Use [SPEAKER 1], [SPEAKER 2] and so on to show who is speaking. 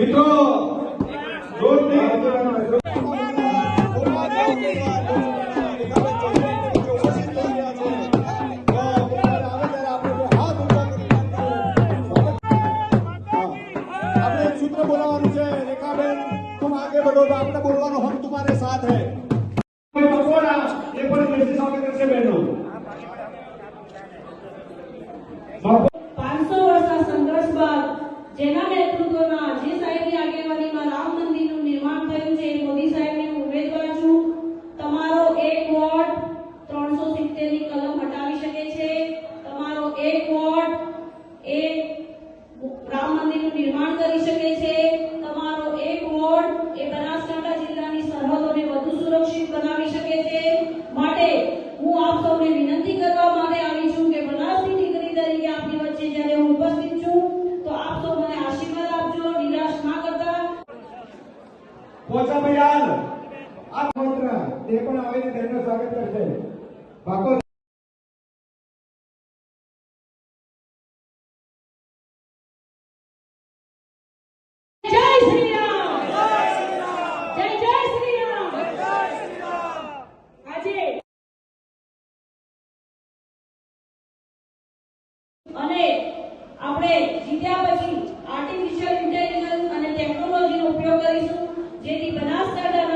[SPEAKER 1] મિત્રો सूत्र बोलावानु छे। रेखाबेन तुम आगे बढ़ो तो आपने बोलवानो हम तुम्हारे साथ है। बकोड़ा ये पण जैसे स्वागत करશે બહેનો।
[SPEAKER 2] 500 વર્ષના સંઘર્ષ બાદ જેના નેતૃત્વમાં જે સાહેબની આગેવાનીમાં રામ મંદિરનું નિર્માણ થયું છે મોદી સાહેબની હું ઉમેદવાર છું। તમારો એક વોટ 370 ની કલમ હટાવી શકે છે। તમારો એક વોટ એ રામ મંદિરનું નિર્માણ કરી શકે છે। તમારો એક વોટ એ બનાસકાંઠા જિલ્લાની સરહદોને વધુ સુરક્ષિત બનાવી શકે છે। માટે હું આપ સૌને વિનંતી કરવા માટે આવી છું કે બનાસની દીકરી તરીકે આપની વચ્ચે જ્યારે હું ઉપસ્થિત છું તો આપ સૌ મને આશીર્વાદ આપજો, નિરાશ ના કરતા।
[SPEAKER 1] પોચા ભૈયાલ આ મંત્ર તે પણ આવીને તેમનું સ્વાગત કરશે। બાકો
[SPEAKER 2] જય શ્રી રામ, જય જય શ્રી રામ, જય શ્રી રામ। આજે અને આપણે જીત્યા પછી આર્ટિફિશિયલ ઇન્ટેલિજન્સ અને ટેકનોલોજીનો ઉપયોગ કરીશું જેથી બનાસકાંઠાના